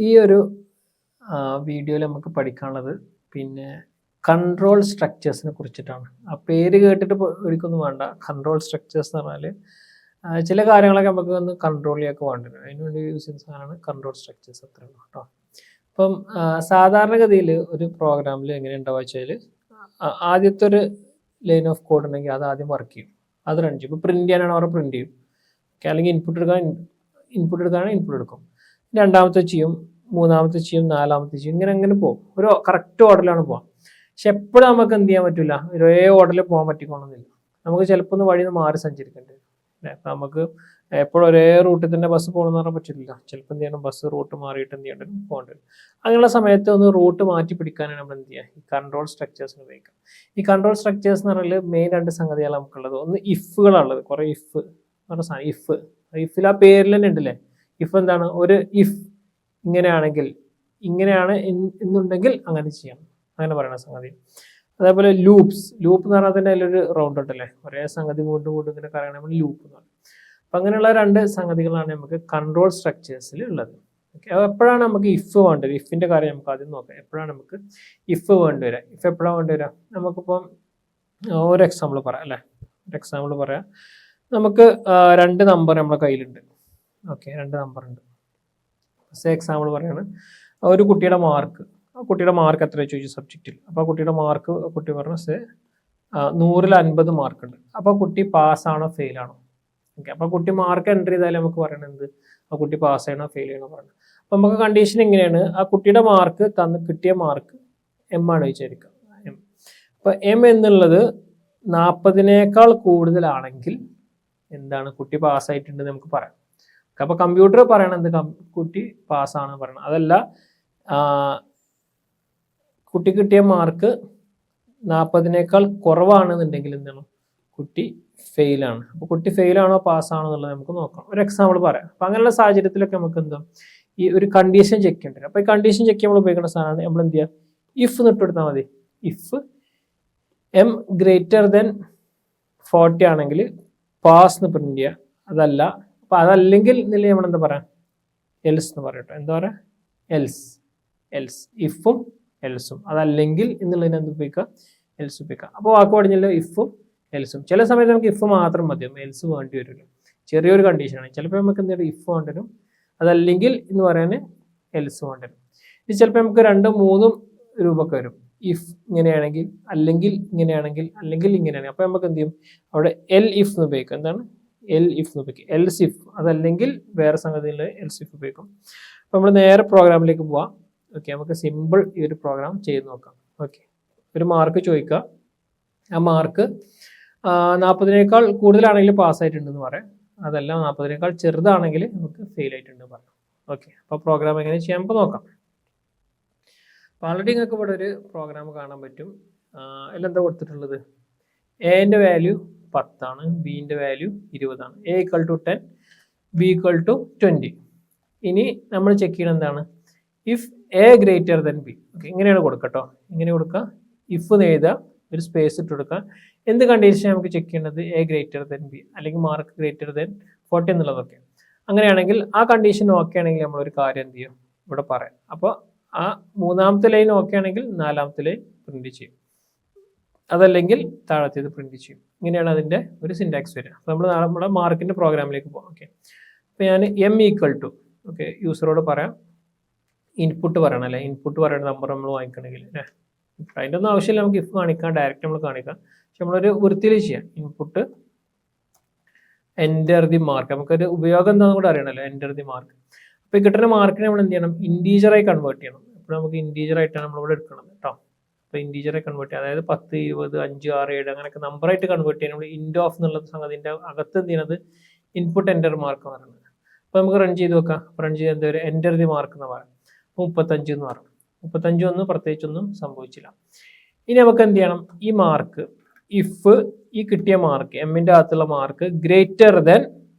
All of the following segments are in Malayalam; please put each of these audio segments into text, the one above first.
ഈ ഒരു വീഡിയോയിൽ നമുക്ക് പഠിക്കാനുള്ളത് പിന്നെ കൺട്രോൾ സ്ട്രക്ചേഴ്സിനെ കുറിച്ചിട്ടാണ്. ആ പേര് കേട്ടിട്ട് ഒരിക്കൊന്നും വേണ്ട. കൺട്രോൾ സ്ട്രക്ചേഴ്സ് എന്ന് പറഞ്ഞാൽ ചില കാര്യങ്ങളൊക്കെ നമുക്ക് ഒന്ന് കൺട്രോൾ ചെയ്യാൻ വേണ്ടി വരും. അതിനുവേണ്ടി യൂസ് ചെയ്യുന്ന സാധനമാണ് കൺട്രോൾ സ്ട്രക്ചേഴ്സ്. അത്രയുള്ളൂ കേട്ടോ. അപ്പം സാധാരണഗതിയിൽ ഒരു പ്രോഗ്രാമിൽ എങ്ങനെ ഉണ്ടാവുക വെച്ചാൽ ആദ്യത്തെ ഒരു ലൈൻ ഓഫ് കോഡ് ഉണ്ടെങ്കിൽ അത് ആദ്യം വർക്ക് ചെയ്യും, അത് റൺ ചെയ്യും. ഇപ്പോൾ പ്രിൻറ്റ് ചെയ്യാനാണ് അവർ പ്രിൻറ്റ് ചെയ്യും, അല്ലെങ്കിൽ ഇൻപുട്ട് എടുക്കുകയാണെങ്കിൽ ഇൻപുട്ട് എടുക്കും. രണ്ടാമത്തെ ചെയ്യും, മൂന്നാമത്തെ ചെയ്യും, നാലാമത്തെ ചെയ്യും, ഇങ്ങനെ പോകും. ഒരു കറക്റ്റ് ഓർഡറിലാണ് പോകാം. പക്ഷെ എപ്പോഴും നമുക്ക് എന്ത് ചെയ്യാൻ പറ്റില്ല, ഒരേ ഓർഡറിൽ പോകാൻ പറ്റിക്കൊള്ളുന്നില്ല. നമുക്ക് ചിലപ്പോൾ ഒന്ന് വഴി മാറി സഞ്ചരിക്കേണ്ടി വരും. അപ്പം നമുക്ക് എപ്പോഴും ഒരേ റൂട്ടിൽ തന്നെ ബസ് പോകണമെന്ന് പറയാൻ പറ്റില്ല. ചിലപ്പോൾ എന്ത് ചെയ്യണം, ബസ് റൂട്ട് മാറിയിട്ട് എന്ത് ചെയ്യേണ്ടി വരും, പോകേണ്ടി വരും. അങ്ങനെയുള്ള സമയത്ത് ഒന്ന് റൂട്ട് മാറ്റി പിടിക്കാനാണ് നമ്മൾ എന്ത് ചെയ്യുക, ഈ കൺട്രോൾ സ്ട്രക്ചേഴ്സിന് ഉപയോഗിക്കുക. ഈ കൺട്രോൾ സ്ട്രക്ചേഴ്സ് എന്ന് പറഞ്ഞാൽ മെയിൻ രണ്ട് സംഗതികളാണ് നമുക്കുള്ളത്. ഒന്ന് ഇഫുകളാണുള്ളത്, കുറേ ഇഫ് എന്ന് പറഞ്ഞ സാധനം. ഇഫിൽ ആ പേരിൽ തന്നെ ഉണ്ടല്ലേ. ഇഫ് എന്താണ്, ഒരു ഇഫ് ഇങ്ങനെയാണെങ്കിൽ, ഇങ്ങനെയാണ് എന്നുണ്ടെങ്കിൽ അങ്ങനെ ചെയ്യാം, അങ്ങനെ പറയുന്ന സംഗതി. അതേപോലെ ലൂപ്പ് എന്ന് പറഞ്ഞാൽ തന്നെ അതിലൊരു റൗണ്ട് ഉണ്ടല്ലേ, ഒരേ സംഗതി വീണ്ടും ഇങ്ങനെ പറയണ നമ്മൾ ലൂപ്പ് എന്ന് പറയും. അപ്പം അങ്ങനെയുള്ള രണ്ട് സംഗതികളാണ് നമുക്ക് കൺട്രോൾ സ്ട്രക്ചേഴ്സിൽ ഉള്ളത്. ഓക്കെ, എപ്പോഴാണ് നമുക്ക് ഇഫ് വേണ്ടത്, ഇഫിന്റെ കാര്യം നമുക്ക് ആദ്യം നോക്കാം. എപ്പോഴാണ് നമുക്ക് ഇഫ് വേണ്ടിവരാം, ഇഫ് എപ്പോഴാണ് വേണ്ടിവരാം? നമുക്കിപ്പം ഒരു എക്സാമ്പിൾ പറയാം അല്ലേ. ഒരു എക്സാമ്പിൾ പറയാം. നമുക്ക് രണ്ട് നമ്പർ നമ്മുടെ കയ്യിലുണ്ട്. ഓക്കെ, രണ്ട് നമ്പർ ഉണ്ട്. എക്സാമ്പിൾ പറയാണ്, ഒരു കുട്ടിയുടെ മാർക്ക്, ആ കുട്ടിയുടെ മാർക്ക് എത്ര ചോദിച്ചു സബ്ജക്റ്റിൽ. അപ്പോൾ ആ കുട്ടിയുടെ മാർക്ക് കുട്ടി പറഞ്ഞു 100-ൽ 50 മാർക്ക് ഉണ്ട്. അപ്പോൾ കുട്ടി പാസ്സാണോ ഫെയിൽ ആണോ? ഓക്കെ, അപ്പോൾ കുട്ടി മാർക്ക് എൻ്റർ ചെയ്താലും നമുക്ക് പറയണത് ആ കുട്ടി പാസ് ചെയ്യണോ ഫെയിൽ ചെയ്യണോ പറയണം. അപ്പോൾ നമുക്ക് കണ്ടീഷൻ എങ്ങനെയാണ്, ആ കുട്ടിയുടെ മാർക്ക് കിട്ടിയ മാർക്ക് എം ആണ് വിചാരിക്കുക, എം. അപ്പോൾ എം എന്നുള്ളത് 40-നേക്കാൾ കൂടുതലാണെങ്കിൽ എന്താണ്, കുട്ടി പാസ്സായിട്ടുണ്ട് നമുക്ക് പറയാം. അപ്പോൾ കമ്പ്യൂട്ടർ പറയണത് കുട്ടി പാസ്സാണ് പറയണം. അതല്ല, കുട്ടി കിട്ടിയ മാർക്ക് 40-നേക്കാൾ കുറവാണെന്നുണ്ടെങ്കിൽ എന്താണ്, കുട്ടി ഫെയിലാണ്. അപ്പോൾ കുട്ടി ഫെയിലാണോ പാസ്സാണോ എന്നുള്ളത് നമുക്ക് നോക്കാം. ഒരു എക്സാമ്പിൾ പറയാം. അപ്പം അങ്ങനെയുള്ള സാഹചര്യത്തിലൊക്കെ നമുക്ക് എന്താ, ഈ ഒരു കണ്ടീഷൻ ചെക്ക് ചെയ്യേണ്ടി വരും. അപ്പോൾ ഈ കണ്ടീഷൻ ചെക്ക് ചെയ്യുമ്പോൾ ഉപയോഗിക്കുന്ന സാധനമാണ് നമ്മൾ എന്ത് ചെയ്യുക, ഇഫ് നിട്ടെടുത്താൽ മതി. ഇഫ് എം ഗ്രേറ്റർ ദെൻ 40 ആണെങ്കിൽ പാസ് എന്ന് പ്രിന്റ് ചെയ്യുക. അതല്ല, അപ്പോൾ അതല്ലെങ്കിൽ എന്നില്ല നമ്മളെന്താ പറയാം, എൽസ് എന്ന് പറയട്ടോ. എന്താ പറയുക, എൽസ്. ഇഫും എൽസും. അതല്ലെങ്കിൽ എന്നുള്ളതിന് എന്ത് ഉപയോഗിക്കുക, എൽസ് ഉപയോഗിക്കുക. അപ്പോൾ വാക്ക് പഠിഞ്ഞല്ലോ, ഇഫും എൽസും. ചില സമയത്ത് നമുക്ക് ഇഫ് മാത്രം മതിയും, എൽസ് വേണ്ടി വരില്ല. ചെറിയൊരു കണ്ടീഷനാണ്. ചിലപ്പോൾ നമുക്ക് എന്ത് ചെയ്യും, ഇഫ് വേണ്ടി വരും. അതല്ലെങ്കിൽ എന്ന് പറയാൻ എൽസ് വേണ്ടി വരും. ഇത് ചിലപ്പോൾ നമുക്ക് 2-3 രൂപയൊക്കെ വരും. ഇഫ് ഇങ്ങനെയാണെങ്കിൽ, അല്ലെങ്കിൽ ഇങ്ങനെയാണെങ്കിൽ, അല്ലെങ്കിൽ ഇങ്ങനെയാണെങ്കിൽ. അപ്പോൾ നമുക്ക് എന്ത് ചെയ്യും, അവിടെ എൽ ഇഫ് എന്ന് ഉപയോഗിക്കും. എന്താണ്, എൽ ഇഫ് എന്ന് ഉപയോഗിക്കും. എൽസ് ഇഫ്, അതല്ലെങ്കിൽ വേറെ സംഗതിയിൽ എൽസ് ഇഫ് ഉപയോഗിക്കും. അപ്പോൾ നമ്മൾ നേരെ പ്രോഗ്രാമിലേക്ക് പോവാം. ഓക്കെ, നമുക്ക് സിമ്പിൾ ഈ ഒരു പ്രോഗ്രാം ചെയ്ത് നോക്കാം. ഓക്കെ, ഒരു മാർക്ക് ചോദിക്കുക. ആ മാർക്ക് 40-നേക്കാൾ കൂടുതലാണെങ്കിൽ പാസ്സായിട്ടുണ്ടെന്ന് പറയാം. അതല്ല, 40-നേക്കാൾ ചെറുതാണെങ്കിൽ നമുക്ക് ഫെയിൽ ആയിട്ടുണ്ട് പറയാം. ഓക്കെ, അപ്പോൾ പ്രോഗ്രാം എങ്ങനെ ചെയ്യാം നമുക്ക് നോക്കാം. അപ്പോൾ ആൾറെഡി നിങ്ങൾക്ക് ഇവിടെ ഒരു പ്രോഗ്രാം കാണാൻ പറ്റും. അതിലെന്താ കൊടുത്തിട്ടുള്ളത്, എന്റെ വാല്യൂ 10 ആണ്, ബിന്റെ വാല്യൂ 20 ആണ്. A = 10, B = 20. ഇനി നമ്മൾ ചെക്ക് ചെയ്യണം എന്താണ്, if A greater then B. Okay, ഇങ്ങനെയാണ് കൊടുക്കട്ടോ. ഇങ്ങനെ കൊടുക്കുക, ഇഫ് എഴുതുക, ഒരു സ്പേസ് ഇട്ട് കൊടുക്കുക. എന്ത് കണ്ടീഷൻ നമുക്ക് ചെക്ക് ചെയ്യേണ്ടത്, എ ഗ്രേറ്റർ ദെൻ ബി അല്ലെങ്കിൽ മാർക്ക് ഗ്രേറ്റർ ദെൻ 40 എന്നുള്ളതൊക്കെ. അങ്ങനെയാണെങ്കിൽ ആ കണ്ടീഷൻ ഓക്കെ ആണെങ്കിൽ നമ്മളൊരു കാര്യം എന്ത് ചെയ്യും, ഇവിടെ പറയാം. അപ്പോൾ ആ മൂന്നാമത്തെ ലൈൻ ഓക്കെ ആണെങ്കിൽ 4ാമത്തെ ലൈൻ പ്രിന്റ് ചെയ്യും. അതല്ലെങ്കിൽ താഴത്തേത് പ്രിന്റ് ചെയ്യും. ഇങ്ങനെയാണ് അതിൻ്റെ ഒരു സിൻടാക്സ് വരിക. അപ്പോൾ നമ്മൾ നമ്മുടെ മാർക്കിൻ്റെ പ്രോഗ്രാമിലേക്ക് പോകാം. ഓക്കെ, അപ്പോൾ ഞാൻ എം = ഓക്കെ, യൂസറോട് പറയാം ഇൻപുട്ട് പറയണം അല്ലേ. ഇൻപുട്ട് പറയുന്ന നമ്പർ നമ്മൾ വാങ്ങിക്കണമെങ്കിൽ അല്ലേ, അതിൻ്റെ ഒന്നും ആവശ്യമില്ല. നമുക്ക് ഇഫ് കാണിക്കാം, ഡയറക്റ്റ് നമ്മൾ കാണിക്കാം. പക്ഷെ നമ്മളൊരു വൃത്തിയിൽ ചെയ്യാം. Input enter the mark. നമുക്കൊരു ഉപയോഗം എന്താണെന്ന് കൂടെ അറിയണമല്ലോ, എൻ്റർ ദി മാർക്ക്. അപ്പോൾ ഈ കിട്ടുന്ന മാർക്കിനെ നമ്മൾ എന്ത് ചെയ്യണം, ഇൻറ്റീജറായി കൺവേർട്ട് ചെയ്യണം. അപ്പോൾ നമുക്ക് ഇൻറ്റീജറായിട്ടാണ് നമ്മളിവിടെ എടുക്കുന്നത് കേട്ടോ. അപ്പോൾ ഇൻറ്റീജറായി കൺവേർട്ട് ചെയ്യുക, അതായത് 10, 20, 5, 6, 7 അങ്ങനെയൊക്കെ നമ്പറായിട്ട് കൺവേർട്ട് ചെയ്യാൻ നമ്മൾ ഇൻറ്റ് ഓഫ് എന്നുള്ള സംഗതിൻ്റെ അകത്ത് എന്ത് ചെയ്യുന്നത്, ഇൻപുട്ട് എൻ്റർ മാർക്ക് എന്ന് പറയുന്നത്. അപ്പോൾ നമുക്ക് റൺ ചെയ്ത് നോക്കാം. റൺ ചെയ്ത് എന്താ ഒരു എൻ്റർ ദി മാർക്ക് എന്ന് പറയാം. 35 എന്ന് പറഞ്ഞു. 35 ഒന്നും പ്രത്യേകിച്ചൊന്നും സംഭവിച്ചില്ല. ഇനി നമുക്ക് എന്ത് ചെയ്യണം, ഈ മാർക്ക് ഇഫ് ഈ കിട്ടിയ മാർക്ക് എമ്മിൻ്റെ അകത്തുള്ള മാർക്ക് ഗ്രേറ്റർ ദെൻ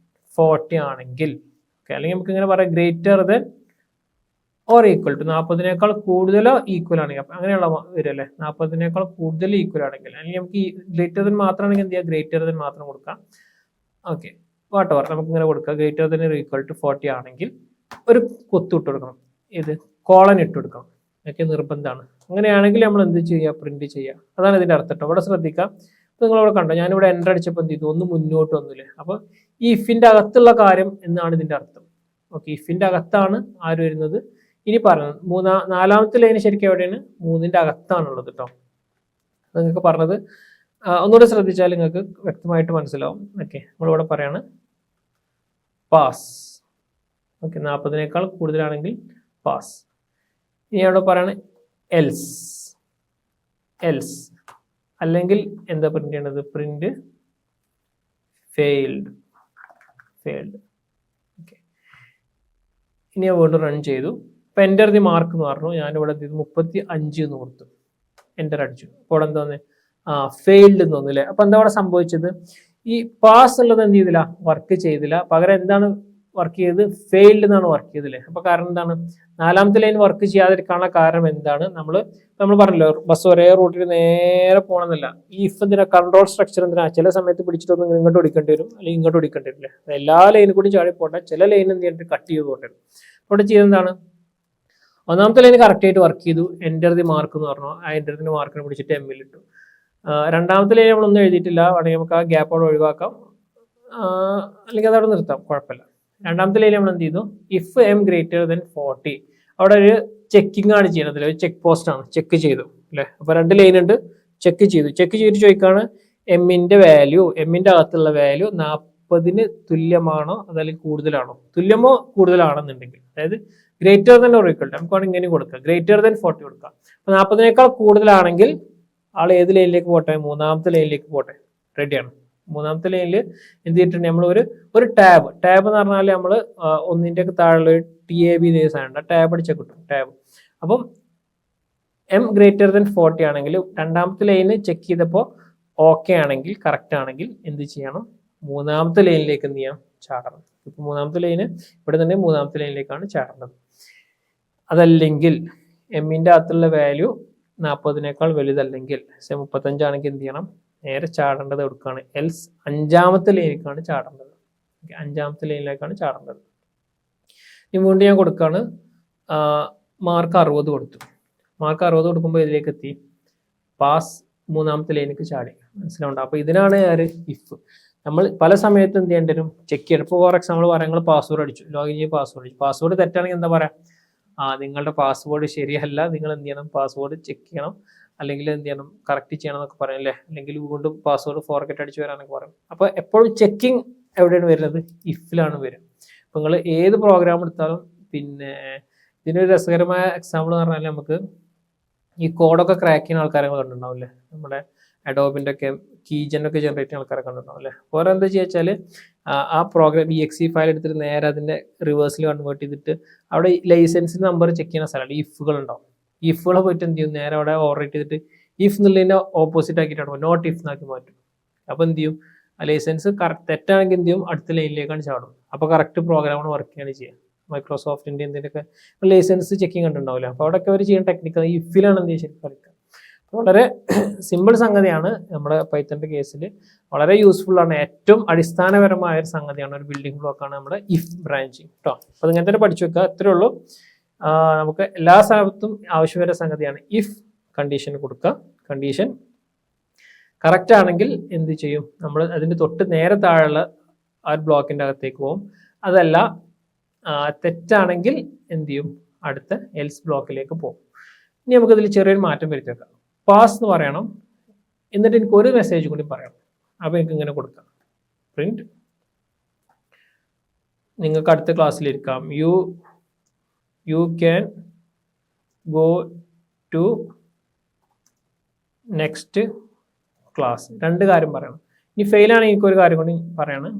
40 ആണെങ്കിൽ, ഓക്കെ, അല്ലെങ്കിൽ നമുക്ക് ഇങ്ങനെ പറയാം greater than or equal to 40-നേക്കാൾ കൂടുതലോ ഈക്വൽ ആണെങ്കിൽ. അപ്പം അങ്ങനെയുള്ള വരും അല്ലേ, 40-നേക്കാൾ കൂടുതൽ ഈക്വൽ ആണെങ്കിൽ. അല്ലെങ്കിൽ നമുക്ക് ഈ ഗ്രേറ്റർ ദെൻ മാത്രമാണെങ്കിൽ എന്ത് ചെയ്യുക, ഗ്രേറ്റർ ദെൻ മാത്രം കൊടുക്കാം. ഓക്കെ, വാട്ട് എവർ നമുക്ക് ഇങ്ങനെ കൊടുക്കുക. ഗ്രേറ്റർ ദെൻ ഈക്വൽ ടു 40 ആണെങ്കിൽ ഒരു കൊത്തു ഇട്ട് കൊടുക്കണം. ഇത് കോളൻ ഇട്ട് കൊടുക്കണം. ഒക്കെ നിർബന്ധമാണ്. അങ്ങനെയാണെങ്കിൽ നമ്മൾ എന്ത് ചെയ്യുക, പ്രിന്റ് ചെയ്യുക. അതാണ് ഇതിന്റെ അർത്ഥം കേട്ടോ. ഇവിടെ ശ്രദ്ധിക്കാം. നിങ്ങളിവിടെ കണ്ടോ, ഞാനിവിടെ എൻ്റർ അടിച്ചപ്പോൾ എന്ത് ചെയ്തു, ഒന്ന് മുന്നോട്ട് വന്നില്ലേ. അപ്പൊ ഈ ഇഫിന്റെ അകത്തുള്ള കാര്യം എന്നാണ് ഇതിന്റെ അർത്ഥം. ഓക്കെ, ഇഫിന്റെ അകത്താണ് ആര് വരുന്നത്. ഇനി പറയുന്നത് നാലാമത്തെ ലൈന് ശരിക്കും എവിടെയാണ്, 3ന്റെ അകത്താണുള്ളത് കേട്ടോ. നിങ്ങൾക്ക് പറഞ്ഞത് ഒന്നുകൂടെ ശ്രദ്ധിച്ചാൽ നിങ്ങൾക്ക് വ്യക്തമായിട്ട് മനസ്സിലാവും. ഓക്കെ, നമ്മളിവിടെ പറയാണ് പാസ്. ഓക്കെ, 40നേക്കാൾ കൂടുതലാണെങ്കിൽ പാസ്. ഇനി അവിടെ പറയാണ് എൽസ്. എൽസ് അല്ലെങ്കിൽ എന്താ പ്രിന്റ് ചെയ്യേണ്ടത്, പ്രിന്റ് ഫെയിൽഡ്. ഫെയിൽഡ്. ഓക്കെ, ഇനി ഞാൻ വീണ്ടും റൺ ചെയ്തു. ഇപ്പൊ എൻ്റർ ദി മാർക്ക് എന്ന് പറഞ്ഞു. ഞാനിവിടെ 35 എന്ന് കൊടുത്തു, എൻ്റർ അടിച്ചു. അപ്പോൾ എന്താ ഫെയിൽഡ് എന്ന് തോന്നുന്നു അല്ലേ. അപ്പൊ എന്താ അവിടെ സംഭവിച്ചത്, ഈ പാസ് ഉള്ളത് എന്ത് ചെയ്തില്ല, വർക്ക് ചെയ്തില്ല. പകരം എന്താണ് വർക്ക് ചെയ്ത്, ഫെയിൽഡ് എന്നാണ് വർക്ക് ചെയ്തില്ലേ. അപ്പൊ കാരണം എന്താണ്, നാലാമത്തെ ലൈൻ വർക്ക് ചെയ്യാതിരിക്കാനുള്ള കാരണം എന്താണ്, നമ്മൾ പറഞ്ഞല്ലോ ബസ് ഒരേ റൂട്ടിൽ നേരെ പോകണമെന്നില്ല. ഈ ഇഫ് എന്തിനാ, കൺട്രോൾ സ്ട്രക്ചർ എന്തിനാ, ചില സമയത്ത് പിടിച്ചിട്ടൊന്നും ഇങ്ങോട്ട് ഓടിക്കേണ്ടി വരും, അല്ലെങ്കിൽ ഇങ്ങോട്ട് ഓടിക്കേണ്ടി വരില്ലേ. എല്ലാ ലൈനും കൂടി ചാടി പോട്ടെ, ചില ലൈൻ എന്ത് ചെയ്തിട്ട് കട്ട് ചെയ്ത് പോട്ടെ. അവിടെ ചെയ്തെന്താണ്, ഒന്നാമത്തെ ലൈൻ കറക്റ്റ് ആയിട്ട് വർക്ക് ചെയ്തു. എൻ്റർ ദി മാർക്ക് എന്ന് പറഞ്ഞു. ആ എൻ്റർ ദി മാർക്കിനെ പിടിച്ചിട്ട് എമ്മിൽ ഇട്ടു. രണ്ടാമത്തെ ലൈൻ നമ്മളൊന്നും എഴുതിയിട്ടില്ല. വേണമെങ്കിൽ നമുക്ക് ആ ഗ്യാപ്പ് അവിടെ ഒഴിവാക്കാം, അല്ലെങ്കിൽ അതവിടെ നിർത്താം, കുഴപ്പമില്ല. രണ്ടാമത്തെ ലൈൻ നമ്മൾ എന്ത് ചെയ്തു, ഇഫ് എം ഗ്രേറ്റർ ദൻ 40. അവിടെ ഒരു ചെക്കിംഗ് ആണ് ചെയ്യുന്നത്, ഒരു ചെക്ക് പോസ്റ്റ് ആണ്, ചെക്ക് ചെയ്തു അല്ലെ. അപ്പൊ 2 ലൈൻ ഉണ്ട്, ചെക്ക് ചെയ്തു. ചെക്ക് ചെയ്തിട്ട് ചോദിക്കാണ് എമ്മിന്റെ വാല്യൂ, എമ്മിന്റെ അകത്തുള്ള വാല്യൂ 40ന് തുല്യമാണോ അതല്ലെങ്കിൽ കൂടുതലാണോ. തുല്യമോ കൂടുതലാണെന്നുണ്ടെങ്കിൽ, അതായത് ഗ്രേറ്റർ ദൻ ഓർ ഈക്വൽ, നമുക്ക് വേണമെങ്കിൽ ഇങ്ങനെ കൊടുക്കാം, ഗ്രേറ്റർ ദൻ 40 കൊടുക്കാം. അപ്പൊ 40നേക്കാൾ കൂടുതലാണെങ്കിൽ ആൾ ഏത് ലൈനിലേക്ക് പോട്ടെ, 3ാമത്തെ ലൈനിലേക്ക് പോട്ടെ. റെഡിയാണ്. 3ാമത്തെ ലൈനിൽ എന്ത് ചെയ്തിട്ടുണ്ട്, നമ്മൾ ഒരു ടാബ് എന്ന് പറഞ്ഞാൽ നമ്മൾ ഒന്നിന്റെ താഴെ TAB സാധനം ടാബ് അടിച്ചാൽ കിട്ടും, ടാബ്. അപ്പം എം ഗ്രേറ്റർ ദൻ 40 ആണെങ്കിൽ 2ാമത്തെ ലൈന് ചെക്ക് ചെയ്തപ്പോൾ ഓക്കെ ആണെങ്കിൽ, കറക്റ്റ് ആണെങ്കിൽ എന്ത് ചെയ്യണം, 3ാമത്തെ ലൈനിലേക്ക് എന്ത് ചെയ്യാം, ചാടണം. ഇപ്പൊ 3ാമത്തെ ലൈന് ഇവിടെ തന്നെ 3ാമത്തെ ലൈനിലേക്കാണ് ചാടേണ്ടത്. അതല്ലെങ്കിൽ എമ്മിന്റെ അകത്തുള്ള വാല്യൂ 40നേക്കാൾ വലുതല്ലെങ്കിൽ 35 ആണെങ്കിൽ എന്ത് ചെയ്യണം, നേരെ ചാടേണ്ടത് എടുക്കുകയാണ്, എൽസ് 5ാമത്തെ ലൈനിലേക്കാണ് ചാടേണ്ടത്. 5ാമത്തെ ലൈനിലേക്കാണ് ചാടേണ്ടത്. ഇനി വീണ്ടും ഞാൻ കൊടുക്കുകയാണ്, മാർക്ക് 60 കൊടുത്തു. മാർക്ക് 60 കൊടുക്കുമ്പോൾ ഇതിലേക്ക് എത്തി, പാസ് 3ാമത്തെ ലൈനിലേക്ക് ചാടി. മനസ്സിലാവുണ്ടോ. അപ്പൊ ഇതിനാണ് ഇഫ്. നമ്മൾ പല സമയത്ത് എന്ത് ചെയ്യേണ്ടി വരും, ചെക്ക് ചെയ്യണം. ഇപ്പോൾ ഫോർ എക്സാമ്പിൾ പറയാം, നിങ്ങൾ പാസ്വേഡ് അടിച്ചു, ലോഗിൻ ചെയ്ത് പാസ്വേഡ് അടിച്ചു. പാസ്വേഡ് തെറ്റാണെങ്കിൽ എന്താ പറയാ, നിങ്ങളുടെ പാസ്വേഡ് ശരിയല്ല, നിങ്ങൾ എന്ത് ചെയ്യണം, പാസ്വേഡ് ചെക്ക് ചെയ്യണം, അല്ലെങ്കിൽ എന്ത് ചെയ്യണം, കറക്റ്റ് ചെയ്യണം എന്നൊക്കെ പറയും അല്ലേ. അല്ലെങ്കിൽ വീണ്ടും പാസ്വേഡ് ഫോർഗെറ്റ് അടിച്ച് വരാനൊക്കെ പറയും. അപ്പൊ എപ്പോഴും ചെക്കിങ് എവിടെയാണ് വരുന്നത്, ഇഫിലാണ് വരും. അപ്പൊ നിങ്ങൾ ഏത് പ്രോഗ്രാം എടുത്താലും, പിന്നെ ഇതിനൊരു രസകരമായ എക്സാമ്പിൾ എന്ന് പറഞ്ഞാൽ, നമുക്ക് ഈ കോഡൊക്കെ ക്രാക്ക് ചെയ്യുന്ന ആൾക്കാരെ കണ്ടിട്ടുണ്ടാവില്ലേ, നമ്മുടെ അഡോബിന്റെ ഒക്കെ കീജനൊക്കെ ജനറേറ്റ് ചെയ്യുന്ന ആൾക്കാരെ കണ്ടിട്ടുണ്ടാവും അല്ലേ. വേറെ എന്താ വെച്ചാൽ ആ പ്രോഗ്രാം exe ഫയൽ എടുത്തിട്ട് നേരെ അതിന്റെ റിവേഴ്സിൽ കൺവേർട്ട് ചെയ്തിട്ട് അവിടെ ലൈസൻസിന്റെ നമ്പർ ചെക്ക് ചെയ്യുന്ന സ്ഥലമാണ് ഇഫുകൾ ഉണ്ടാവും. ഇഫുകളെ പോയിട്ട് എന്ത് ചെയ്യും, നേരെ അവിടെ ഓവർറൈറ്റ് ചെയ്തിട്ട് ഇഫ് എന്നുള്ളതിന്റെ ഓപ്പോസിറ്റ് ആക്കിയിട്ടാണ് നോട്ട് ഇഫ് എന്നാക്കി മാറ്റും. അപ്പൊ എന്ത് ചെയ്യും, ആ ലൈസൻസ് തെറ്റാണെങ്കിൽ എന്ത് ചെയ്യും, അടുത്ത ലൈനിലേക്കാണ് ചാടും. അപ്പൊ കറക്റ്റ് പ്രോഗ്രാമാണ് വർക്ക് ചെയ്യാണ് ചെയ്യുക. മൈക്രോസോഫ്റ്റിന്റെ എന്തിനൊക്കെ ലൈസൻസ് ചെക്കിങ് കണ്ടിട്ടുണ്ടാവില്ല. അപ്പൊ അവിടെയൊക്കെ അവർ ചെയ്യുന്ന ടെക്നിക്ക് ഇഫിലാണ് എന്ത് ചെയ്യുക, ശരിക്കും കളിക്കുക. വളരെ സിമ്പിൾ സംഗതിയാണ്. നമ്മുടെ പൈത്തന്റെ കേസിൽ വളരെ യൂസ്ഫുൾ ആണ്. ഏറ്റവും അടിസ്ഥാനപരമായ ഒരു സംഗതിയാണ്, ഒരു ബിൽഡിംഗ് ബ്ലോക്കാണ് നമ്മുടെ ഇഫ് ബ്രാഞ്ചിങ് കേട്ടോ. അപ്പൊ ഇങ്ങനെ തന്നെ പഠിച്ചു വെക്കുക, അത്രേ ഉള്ളൂ. നമുക്ക് എല്ലാ സ്ഥലത്തും ആവശ്യമായ സംഗതിയാണ്. ഇഫ് കണ്ടീഷൻ കൊടുക്കുക, കണ്ടീഷൻ കറക്റ്റ് ആണെങ്കിൽ എന്ത് ചെയ്യും, നമ്മൾ അതിന്റെ തൊട്ട് നേരെ താഴെയുള്ള ആ ഒരു ബ്ലോക്കിന്റെ അകത്തേക്ക് പോകും. അതല്ല തെറ്റാണെങ്കിൽ എന്ത് ചെയ്യും, അടുത്ത എൽസ് ബ്ലോക്കിലേക്ക് പോകും. ഇനി നമുക്കതിൽ ചെറിയൊരു മാറ്റം വരുത്തി വെക്കാം. പാസ് എന്ന് പറയണം, എന്നിട്ട് എനിക്ക് ഒരു മെസ്സേജ് കൂടി പറയണം. അപ്പൊ എനിക്ക് ഇങ്ങനെ കൊടുക്കാം, പ്രിന്റ്, നിങ്ങൾക്ക് അടുത്ത ക്ലാസ്സിലിരിക്കാം, you can go to next class. 2 കാര്യം പറയണം. ഇനി ഫെയിലാണെങ്കിൽ എനിക്കൊരു കാര്യം കൂടി പറയണം.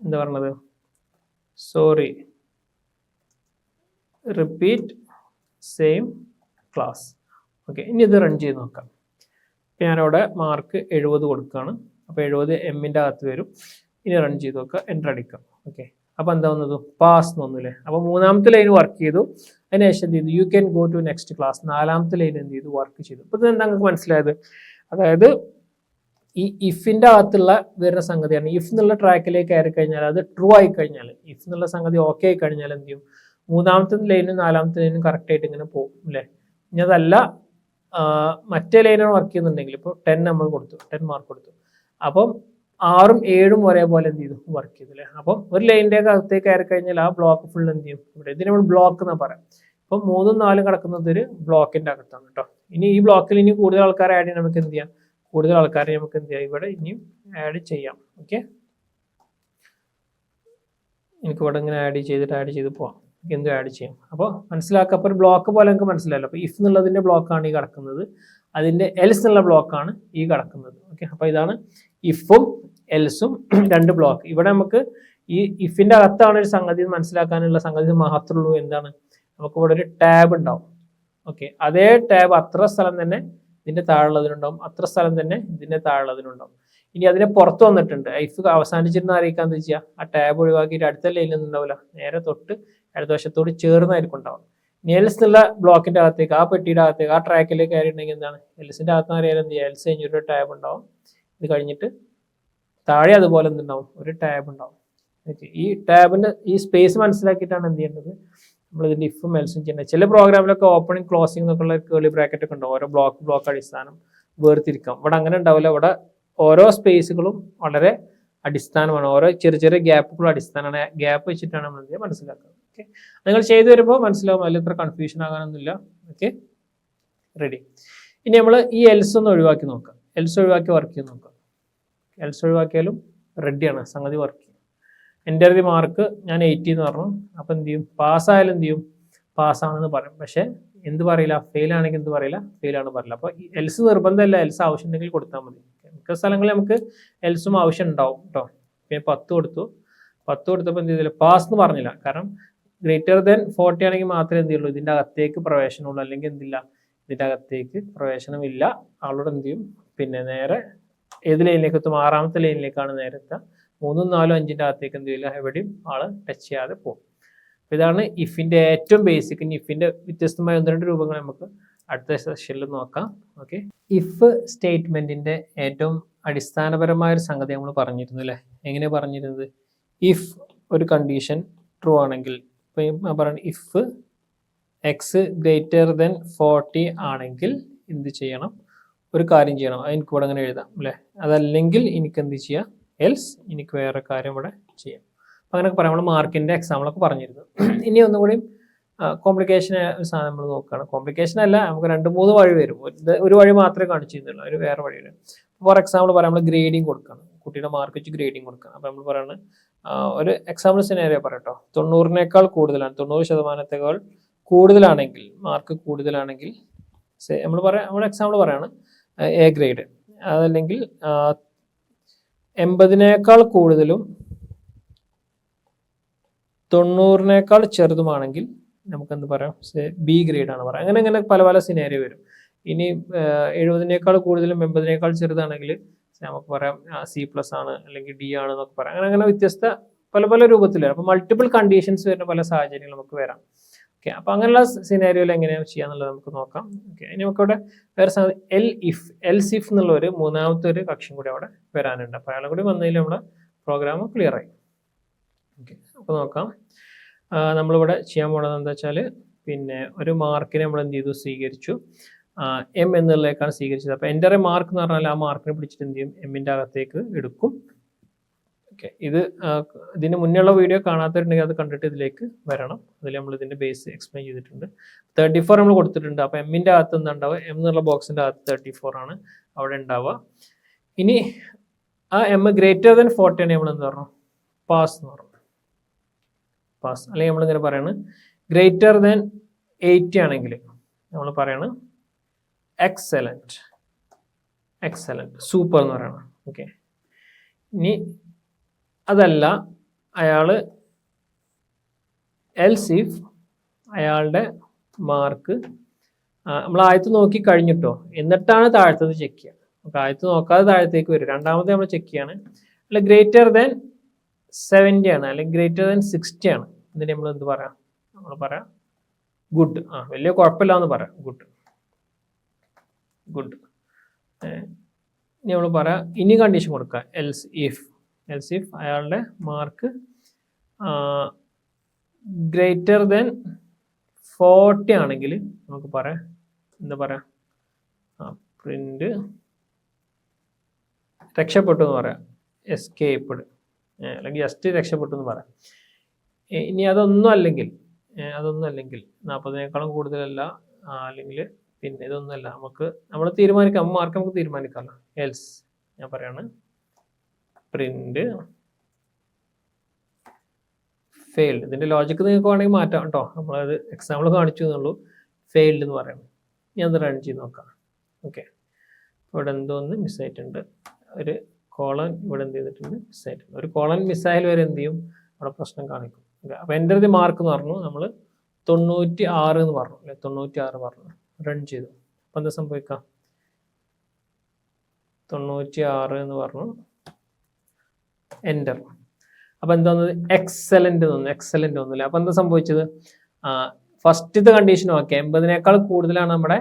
എന്താ പറഞ്ഞത്, sorry, repeat same class. Okay, ഇനി ഇത് റൺ ചെയ്ത് നോക്കാം. ഞാനവിടെ മാർക്ക് 70 കൊടുക്കുകയാണ്. അപ്പോൾ 70 എമ്മിൻ്റെ അകത്ത് വരും. ഇനി റൺ ചെയ്ത് നോക്കുക, എൻ്റർ അടിക്കാം. ഓക്കെ, അപ്പോൾ എന്താ വന്നത്, പാസ് എന്ന് വന്നില്ലേ. അപ്പോൾ 3ാമത്തെ ലൈൻ വർക്ക് ചെയ്തു. അതിനുശേഷം എന്ത് ചെയ്തു, you can go to next class. 4ാമത്തെ ലൈൻ എന്ത് ചെയ്തു, വർക്ക് ചെയ്തു. അപ്പോൾ ഇത് എന്താ നിങ്ങൾക്ക് മനസ്സിലായത്, അതായത് ഈ ഇഫിൻ്റെ അകത്തുള്ള വരുന്ന സംഗതിയാണ്. ഇഫ് എന്നുള്ള ട്രാക്കിലേക്ക് കയറി കഴിഞ്ഞാൽ, അത് ട്രൂ ആയി കഴിഞ്ഞാൽ, ഇഫ് എന്നുള്ള സംഗതി ഓക്കെ ആയി കഴിഞ്ഞാൽ എന്ത് ചെയ്യും, മൂന്നാമത്തെ ലൈനും നാലാമത്തെ ലൈനും കറക്റ്റായിട്ട് ഇങ്ങനെ പോകും അല്ലേ. ഇനി അതല്ല മറ്റേ ലൈനാണ് വർക്ക് ചെയ്യുന്നുണ്ടെങ്കിൽ ഇപ്പോൾ 10 നമ്മൾ കൊടുത്തു, 10 മാർക്ക് കൊടുത്തു, അപ്പം 6ഉം 7ഉം ഒരേപോലെ എന്ത് ചെയ്തു വർക്ക് ചെയ്തു അല്ലേ. അപ്പം ഒരു ലൈനിൻ്റെ അകത്തേക്ക് കയറി കഴിഞ്ഞാൽ ആ ബ്ലോക്ക് ഫുൾ എന്ത് ചെയ്യും, ഇവിടെ ഇതിന് നമ്മൾ ബ്ലോക്ക് എന്നാ പറയാം. ഇപ്പം 3ഉം 4ഉം കിടക്കുന്നത് ഒരു ബ്ലോക്കിന്റെ അകത്താണ് കേട്ടോ. ഇനി ഈ ബ്ലോക്കിൽ ഇനി കൂടുതൽ ആൾക്കാരെ ആഡ് ചെയ്യാൻ നമുക്ക് എന്ത് ചെയ്യാം, കൂടുതൽ ആൾക്കാരെ നമുക്ക് എന്ത് ചെയ്യാം ഇവിടെ ഇനിയും ആഡ് ചെയ്യാം. ഓക്കെ, എനിക്ക് ഇവിടെ ഇങ്ങനെ ആഡ് ചെയ്ത് പോവാം, എന്തും ആഡ് ചെയ്യാം. അപ്പോൾ മനസ്സിലാക്കുക, അപ്പോൾ ഒരു ബ്ലോക്ക് പോലെ നമുക്ക് മനസ്സിലായല്ലോ. അപ്പോൾ ഇഫ് എന്നുള്ളതിന്റെ ബ്ലോക്കാണ് ഈ കിടക്കുന്നത്, അതിന്റെ എൽസ് എന്നുള്ള ബ്ലോക്കാണ് ഈ കിടക്കുന്നത്. ഓക്കെ, അപ്പോൾ ഇതാണ് ഇഫും എൽസും രണ്ട് ബ്ലോക്ക്. ഇവിടെ നമുക്ക് ഈ ഇഫിന്റെ അകത്താണ് ഒരു സംഗതി മനസ്സിലാക്കാനുള്ള സംഗതി മാത്രമുള്ളൂ. എന്താണ്, നമുക്ക് ഇവിടെ ഒരു ടാബ് ഉണ്ടാവും. ഓക്കെ, അതേ ടാബ് അത്ര സ്ഥലം തന്നെ ഇതിന്റെ താഴെയുള്ളതിനുണ്ടാവും, അത്ര സ്ഥലം തന്നെ ഇതിന്റെ താഴെയുള്ളതിനുണ്ടാവും. ഇനി അതിനെ പുറത്ത് വന്നിട്ടുണ്ട്, ഇഫ് അവസാനിച്ചിരുന്ന അറിയിക്കാൻ എന്താ ചെയ്യുക, ആ ടാബ് ഒഴിവാക്കിയിട്ട് അടുത്ത ലൈനിൽ ഉണ്ടാവില്ല, നേരെ തൊട്ട് അടുത്ത വശത്തോട് ചേർന്നായിരിക്കും ഉണ്ടാവും. ഇനി എൽസ് എന്നുള്ള ബ്ലോക്കിന്റെ അകത്തേക്ക്, ആ പെട്ടിയുടെ അകത്തേക്ക്, ആ ട്രാക്കിലേക്ക് കയറിയിട്ടുണ്ടെങ്കിൽ എന്താണ്, എൽസിന്റെ അകത്ത് അറിയാൻ എന്ത് ചെയ്യുക, എൽസ് കഴിഞ്ഞൊരു ടാബ് ഉണ്ടാവും. ഇത് കഴിഞ്ഞിട്ട് താഴെ അതുപോലെ എന്തുണ്ടാവും, ഒരു ടാബ് ഉണ്ടാവും. ഓക്കെ, ഈ ടാബിന്റെ ഈ സ്പേസ് മനസ്സിലാക്കിയിട്ടാണ് എന്ത് ചെയ്യേണ്ടത്, നമ്മൾ ഇതിന്റെ ഇഫും എൽസും ചെയ്യേണ്ടത്. ചില പ്രോഗ്രാമിലൊക്കെ ഓപ്പണിംഗ് ക്ലോസിംഗ് എന്നൊക്കെയുള്ള കേളി ബ്രാക്കറ്റ് ഒക്കെ ഉണ്ടാവും, ഓരോ ബ്ലോക്ക് അടിസ്ഥാനം വേർതിരിക്കാം. ഇവിടെ അങ്ങനെ ഉണ്ടാവില്ല. ഇവിടെ ഓരോ സ്പേസുകളും വളരെ അടിസ്ഥാനമാണ്, ഓരോ ചെറിയ ഗ്യാപ്പുകളും അടിസ്ഥാനമാണ്. ഗ്യാപ്പ് വെച്ചിട്ടാണ് നമ്മൾ എന്ത് മനസ്സിലാക്കുന്നത്. ഓക്കെ, നിങ്ങൾ ചെയ്തു വരുമ്പോൾ മനസ്സിലാവും, അതിൽ ഇത്ര കൺഫ്യൂഷൻ ആകാനൊന്നുമില്ല. Okay, ready. ഇനി നമ്മൾ ഈ എൽസ് ഒന്ന് ഒഴിവാക്കി നോക്കാം, എൽസ് ഒഴിവാക്കി വർക്ക് ചെയ്ത് നോക്കാം. എൽസ് ഒഴിവാക്കിയാലും റെഡിയാണ് സംഗതി വർക്ക് ചെയ്യും. എൻ്റെ ഒരു മാർക്ക് ഞാൻ 80 എന്ന് പറഞ്ഞു, അപ്പം എന്ത് ചെയ്യും, പാസ്സായാലും എന്ത് ചെയ്യും, പാസ്സാണെന്ന് പറയും. പക്ഷെ എന്ത് പറയില്ല, ഫെയിൽ ആണെങ്കിൽ എന്ത് പറയില്ല, ഫെയിലാണ് പറയില്ല. അപ്പോൾ എൽസ് നിർബന്ധമല്ല, എൽസ് ആവശ്യം ഉണ്ടെങ്കിൽ കൊടുത്താൽ മതി. മിക്ക സ്ഥലങ്ങളിൽ നമുക്ക് എൽസും ആവശ്യം ഉണ്ടാവും കേട്ടോ. പിന്നെ 10 കൊടുത്തപ്പോൾ എന്ത് ചെയ്തില്ല, പാസ് എന്ന് പറഞ്ഞില്ല. കാരണം ഗ്രെയ്റ്റർ ദാൻ 40 ആണെങ്കിൽ മാത്രമേ എന്ത് ചെയ്യുള്ളൂ, ഇതിൻ്റെ അകത്തേക്ക് പ്രവേശനമുള്ളൂ. അല്ലെങ്കിൽ എന്തില്ല, ഇതിൻ്റെ അകത്തേക്ക് പ്രവേശനമില്ല. ആളോട് എന്ത് ചെയ്യും, പിന്നെ നേരെ ഏത് ലൈനിലേക്ക് എത്തും, 6ാമത്തെ ലൈനിലേക്കാണ് നേരെ എത്തുക. 3ഉം 4ഉം 5ന്റെ അകത്തേക്ക് എന്ത് ചെയ്യില്ല, എവിടെയും ആള് ടച്ച് ചെയ്യാതെ പോകും. ഇതാണ് ഇഫിന്റെ ഏറ്റവും ബേസിക്. ഇനി ഇഫിന്റെ വ്യത്യസ്തമായ 1-2 രൂപങ്ങൾ നമുക്ക് അടുത്ത സെഷനിൽ നോക്കാം. ഓക്കെ, ഇഫ് സ്റ്റേറ്റ്മെന്റിന്റെ ഏറ്റവും അടിസ്ഥാനപരമായ ഒരു സംഗതി നമ്മൾ പറഞ്ഞിരുന്നു അല്ലേ. എങ്ങനെ പറഞ്ഞിരുന്നത്, ഇഫ് ഒരു കണ്ടീഷൻ ട്രൂ ആണെങ്കിൽ, ഇപ്പം പറയുന്നത് ഇഫ് എക്സ് ഗ്രേറ്റർ ദാൻ 40 ആണെങ്കിൽ എന്ത് ചെയ്യണം, ഒരു കാര്യം ചെയ്യണം. അത് എനിക്ക് ഇവിടെ അങ്ങനെ എഴുതാം അല്ലേ. അതല്ലെങ്കിൽ എനിക്ക് എന്ത് ചെയ്യാം, എൽസ് എനിക്ക് വേറെ കാര്യം ഇവിടെ ചെയ്യാം. അങ്ങനെയൊക്കെ പറയാം. നമ്മൾ മാർക്കിന്റെ എക്സാമ്പിളൊക്കെ പറഞ്ഞിരുന്നു. ഇനി ഒന്നുകൂടി കോംപ്ലിക്കേഷൻ ഒരു സാധനം നമ്മൾ നോക്കുകയാണ്. കോംപ്ലിക്കേഷൻ അല്ല, നമുക്ക് 2-3 വഴി വരും. ഒരു വഴി മാത്രമേ കാണിച്ചിരുന്നുള്ളൂ, ഒരു വേറെ വഴിയില്ല. ഫോർ എക്സാമ്പിൾ പറയാം, നമ്മൾ ഗ്രേഡിങ് കൊടുക്കണം, കുട്ടിയുടെ മാർക്ക് വെച്ച് ഗ്രേഡിങ് കൊടുക്കണം. അപ്പം നമ്മൾ പറയുന്നത് ഒരു എക്സാമ്പിൾ സിനാരിയോ പറയട്ടോ, 90-നേക്കാൾ കൂടുതലാണ്, 90% കൂടുതലാണെങ്കിൽ, മാർക്ക് കൂടുതലാണെങ്കിൽ നമ്മൾ പറയാം, നമ്മുടെ എക്സാമ്പിൾ പറയാണ് എ ഗ്രേഡ്. അതല്ലെങ്കിൽ 80-നേക്കാൾ കൂടുതലും 90-നേക്കാൾ ചെറുതുമാണെങ്കിൽ നമുക്ക് എന്ത് പറയാം, ബി ഗ്രേഡ് ആണ് പറയാം. അങ്ങനെ പല സിനാരിയോ വരും. ഇനി 70-നേക്കാൾ കൂടുതലും 80-നേക്കാൾ ചെറുതാണെങ്കിൽ നമുക്ക് പറയാം C+ ആണ്, അല്ലെങ്കിൽ D ആണ് എന്നൊക്കെ പറയാം. അങ്ങനെ വ്യത്യസ്ത പല രൂപത്തിലാണ്. അപ്പോൾ മൾട്ടിപ്പിൾ കണ്ടീഷൻസ് വരുന്ന പല സാഹചര്യങ്ങൾ നമുക്ക് വരാം. ഓക്കെ, അപ്പോൾ അങ്ങനെയുള്ള സിനാരിയോയിൽ എങ്ങനെയാണ് ചെയ്യാന്നുള്ളത് നമുക്ക് നോക്കാം. ഓക്കെ, ഇനി നമുക്കിവിടെ വേറെ എൽസ് ഇഫ് എന്നുള്ള ഒരു 3ാമത്തെ ഒരു കക്ഷിയും കൂടി അവിടെ വരാനുണ്ട്. അപ്പോൾ അയാളും കൂടി വന്നതിൽ നമ്മുടെ പ്രോഗ്രാം ക്ലിയർ ആയി. ഓക്കെ, അപ്പോൾ നോക്കാം. നമ്മളിവിടെ ചെയ്യാൻ പോണത് എന്താ വെച്ചാൽ, പിന്നെ ഒരു മാർക്കിനെ നമ്മൾ എന്ത് ചെയ്തു, സ്വീകരിച്ചു, എം എന്നുള്ളതിലേക്കാണ് സ്വീകരിച്ചത്. അപ്പോൾ എൻ്റെ ഒരു മാർക്ക് എന്ന് പറഞ്ഞാൽ ആ മാർക്കിനെ പിടിച്ചിട്ട് എന്ത് ചെയ്യും, എമ്മിൻ്റെ അകത്തേക്ക് എടുക്കും. ഓക്കെ, ഇതിന് മുന്നേയുള്ള വീഡിയോ കാണാത്തവരുണ്ടെങ്കിൽ അത് കണ്ടിട്ട് ഇതിലേക്ക് വരണം. അതിൽ നമ്മൾ ഇതിൻ്റെ ബേസ് എക്സ്പ്ലെയിൻ ചെയ്തിട്ടുണ്ട്. 34 നമ്മൾ കൊടുത്തിട്ടുണ്ട്. അപ്പോൾ എമ്മിൻ്റെ അകത്ത് എന്താ ഉണ്ടാവുക, എം എന്നുള്ള ബോക്സിൻ്റെ അകത്ത് 34 ആണ് അവിടെ ഉണ്ടാവുക. ഇനി ആ എം ഗ്രേറ്റർ ദാൻ 40 ആണ് നമ്മൾ എന്ത് പറഞ്ഞു, പാസ് എന്ന് പറഞ്ഞു. പാസ്. അല്ലെങ്കിൽ നമ്മളിങ്ങനെ പറയാണ് ഗ്രേറ്റർ ദാൻ 80 ആണെങ്കിൽ നമ്മൾ പറയണം എക്സലന്റ്, സൂപ്പർ എന്ന് പറയണം. ഓക്കെ, ഇനി അതല്ല അയാൾ എൽസ് ഇഫ് അയാളുടെ മാർക്ക് നമ്മൾ ആദ്യത്തെ നോക്കി കഴിഞ്ഞിട്ടോ, എന്നിട്ടാണ് താഴത്തത് ചെക്ക് ചെയ്യുക. നമുക്ക് ആദ്യത്തെ നോക്കാതെ താഴത്തേക്ക് വരും. രണ്ടാമത്തെ നമ്മൾ ചെക്ക് ചെയ്യാണ്. അല്ല ഗ്രേറ്റർ ദാൻ 70 ആണ്, അല്ലെങ്കിൽ ഗ്രേറ്റർ ദാൻ 60 ആണ്. ഇതിന് നമ്മൾ എന്ത് പറയാം, നമ്മൾ പറയാം ഗുഡ്. വലിയ കുഴപ്പമില്ല എന്ന് പറയാം, ഗുഡ്. ഇനി നമ്മൾ പറയാം, ഇനി കണ്ടീഷൻ കൊടുക്കുക, എൽസ് ഇഫ് അയാളുടെ മാർക്ക് ഗ്രേറ്റർ ദാൻ 40 ആണെങ്കിൽ നമുക്ക് പറയാം എന്താ പറയാം, പ്രിന്റ് രക്ഷപ്പെട്ടു എന്ന് പറയാം, എസ്കേപ്പ്ഡ്, അല്ലെങ്കിൽ ജസ്റ്റ് രക്ഷപ്പെട്ടു എന്ന് പറയാം. ഇനി അതൊന്നും അല്ലെങ്കിൽ 40നേക്കാളും കൂടുതലല്ല, അല്ലെങ്കിൽ പിന്നെ ഇതൊന്നുമല്ല, നമ്മൾ തീരുമാനിക്കാം, മാർക്ക് നമുക്ക് തീരുമാനിക്കാമല്ലോ. എൽസ് ഞാൻ പറയാണ് പ്രിന്റ് ഫെയിൽഡ്. ഇതിന്റെ ലോജിക്ക് നിങ്ങൾക്ക് വേണമെങ്കിൽ മാറ്റാം കേട്ടോ, നമ്മളത് എക്സാമ്പിൾ കാണിച്ചു എന്നുള്ളൂ. ഫെയിൽഡ് എന്ന് പറയണം. ഞാൻ അത് റൺ ചെയ്ത് നോക്കാം. ഓക്കെ, ഇവിടെ എന്തോന്ന് മിസ്സായിട്ടുണ്ട്, ഒരു കോളൻ ഇവിടെ എന്ത് ചെയ്തിട്ടുണ്ട്, മിസ്സായിട്ടുണ്ട്. ഒരു കോളൻ മിസ്സായാലും വരെ എന്ത് ചെയ്യും, അവിടെ പ്രശ്നം കാണിക്കും. അപ്പോൾ എൻ്റെ ഒരു മാർക്ക് എന്ന് പറഞ്ഞു നമ്മൾ 96 എന്ന് പറഞ്ഞു അല്ലെ, 96 പറഞ്ഞു. റൺ ചെയ്തു. അപ്പം എന്താ സംഭവിക്കാം, 96 എന്ന് പറഞ്ഞു, എൻ്റർ. അപ്പം എന്താ വന്നത്, എക്സലൻ്റ് തോന്നുന്നില്ല. അപ്പം എന്താ സംഭവിച്ചത്, ഫസ്റ്റത്തെ കണ്ടീഷൻ ഓക്കെ, 80നേക്കാൾ കൂടുതലാണ് നമ്മുടെ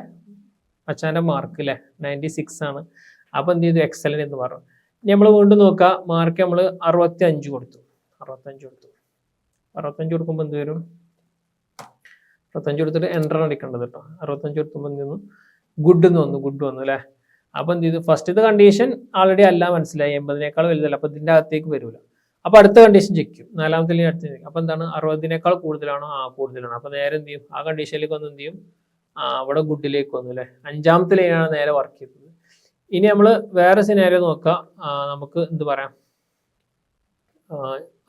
അച്ഛൻ്റെ മാർക്ക് അല്ലേ, 96 ആണ്. അപ്പം എന്ത് ചെയ്തു, എക്സലൻ്റ് എന്ന് പറഞ്ഞു. ഇനി നമ്മൾ വീണ്ടും നോക്കുക, മാർക്ക് നമ്മൾ 65 കൊടുത്തു. 65 കൊടുക്കുമ്പോൾ എന്ത് വരും, 65 കൊടുത്തിട്ട് എൻ്റർ അടിക്കേണ്ടത് കേട്ടോ. 65 കൊടുക്കുമ്പോൾ എന്ത് ചെയ്യുന്നു, ഗുഡ് വന്നു അല്ലേ. അപ്പം എന്ത് ചെയ്തു, ഫസ്റ്റത്തെ കണ്ടീഷൻ ആൾറെഡി അല്ല മനസ്സിലായി, 80നേക്കാൾ വലുതല്ല, അപ്പം ഇതിൻ്റെ അകത്തേക്ക് വരില്ല. അപ്പോൾ അടുത്ത കണ്ടീഷൻ ചെക്ക് ചെയ്യും, 4ാമത്തെ ലൈൻ അടുത്ത് ചെക്ക്. അപ്പോൾ എന്താണ്, 60നേക്കാൾ കൂടുതലാണോ, കൂടുതലാണ്. അപ്പോൾ നേരെ എന്ത് ചെയ്യും, ആ കണ്ടീഷനിലേക്ക് വന്ന് എന്ത് ചെയ്യും, അവിടെ ഗുഡിലേക്ക് വന്നു അല്ലേ. 5ാമത്തെ ലൈനാണ് നേരെ വർക്ക് ചെയ്തത്. ഇനി നമ്മൾ വേറെ സിനാരിയോ നോക്കാം. നമുക്ക് എന്ത് പറയാം,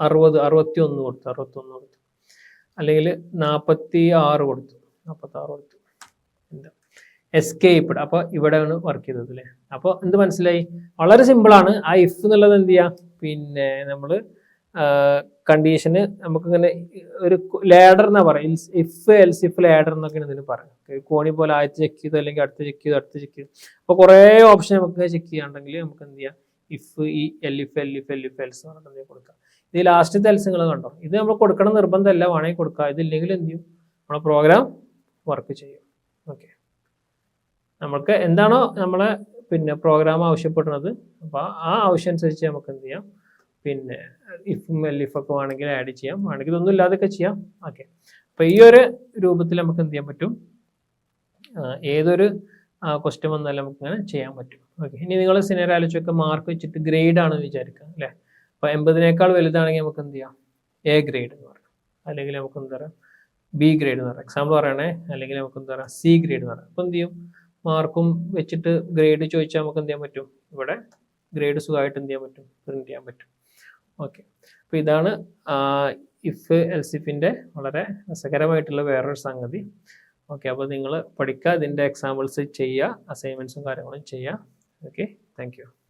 61 കൊടുത്തു, അല്ലെങ്കിൽ 46 കൊടുത്തു. എന്താ എസ്കേപ്പ്ഡ്. അപ്പോൾ ഇവിടെയാണ് വർക്ക് ചെയ്തത് അല്ലേ. അപ്പോൾ എന്ത് മനസ്സിലായി, വളരെ സിമ്പിളാണ്. ആ ഇഫ് എന്നുള്ളത് എന്ത് ചെയ്യാം, പിന്നെ നമ്മൾ കണ്ടീഷന് നമുക്കിങ്ങനെ ഒരു ലാഡർ എന്നാ പറയാം, ഇഫ് എൽസ് ഇഫ് ലാഡർ എന്നൊക്കെയാണ് ഇതിന് പറയാം. കോണി പോലെ ആദ്യത്തെ ചെക്ക് ചെയ്തു, അല്ലെങ്കിൽ അടുത്ത് ചെക്ക് ചെയ്തു. അപ്പോൾ കുറേ ഓപ്ഷൻ നമുക്ക് ചെക്ക് ചെയ്യാണ്ടെങ്കിൽ നമുക്ക് എന്ത് ചെയ്യാം, ഇഫ് ഈ എൽസ് എന്തെങ്കിലും കൊടുക്കാം. ഇത് ലാസ്റ്റത്തെ എൽസ് നിങ്ങൾ കണ്ടോ, ഇത് നമ്മൾ കൊടുക്കണം നിർബന്ധമല്ല, വേണമെങ്കിൽ കൊടുക്കുക. ഇതില്ലെങ്കിൽ എന്ത് ചെയ്യും, നമ്മളെ പ്രോഗ്രാം വർക്ക് ചെയ്യും. ഓക്കെ, നമുക്ക് എന്താണോ നമ്മളെ പിന്നെ പ്രോഗ്രാം ആവശ്യപ്പെടുന്നത്, അപ്പോൾ ആ ആവശ്യം അനുസരിച്ച് നമുക്ക് എന്ത് ചെയ്യാം, പിന്നെ ഇഫും എല്ലിഫൊക്കെ വേണമെങ്കിൽ ആഡ് ചെയ്യാം, വേണമെങ്കിൽ ഇതൊന്നും ഇല്ലാതൊക്കെ ചെയ്യാം. ഓക്കെ, അപ്പോൾ ഈ ഒരു രൂപത്തിൽ നമുക്ക് എന്ത് ചെയ്യാൻ പറ്റും, ഏതൊരു ക്വസ്റ്റ്യൻ വന്നാലും നമുക്ക് ഇങ്ങനെ ചെയ്യാൻ പറ്റും. ഓക്കെ, ഇനി നിങ്ങൾ സിനാരിയോ ആലോചിച്ചൊക്കെ മാർക്ക് വെച്ചിട്ട് ഗ്രേഡ് ആണെന്ന് വിചാരിക്കുക അല്ലേ. അപ്പോൾ 80നേക്കാൾ വലുതാണെങ്കിൽ നമുക്ക് എന്ത് ചെയ്യാം, എ ഗ്രേഡ് എന്ന് പറയാം, അല്ലെങ്കിൽ നമുക്ക് എന്താ പറയുക ബി ഗ്രേഡ് എന്ന് പറയാം, എക്സാമ്പിൾ പറയണേ. അല്ലെങ്കിൽ നമുക്ക് എന്താ പറയുക സി ഗ്രേഡ് എന്ന് പറയാം. അപ്പോൾ എന്ത് ചെയ്യും, മാർക്കും വെച്ചിട്ട് ഗ്രേഡ് ചോദിച്ചാൽ നമുക്ക് എന്ത് ചെയ്യാൻ പറ്റും, ഇവിടെ ഗ്രേഡ് സുഖമായിട്ട് എന്ത് ചെയ്യാൻ പറ്റും, പ്രിന്റ് ചെയ്യാൻ പറ്റും. ഓക്കെ, അപ്പോൾ ഇതാണ് ഇഫ് എൽസിഫിൻ്റെ വളരെ രസകരമായിട്ടുള്ള വേറൊരു സംഗതി. ഓക്കെ, അപ്പോൾ നിങ്ങൾ പഠിക്കുക, ഇതിൻ്റെ എക്സാമ്പിൾസ് ചെയ്യുക, അസൈൻമെൻറ്റ്സും കാര്യങ്ങളും ചെയ്യുക. Okay, thank you.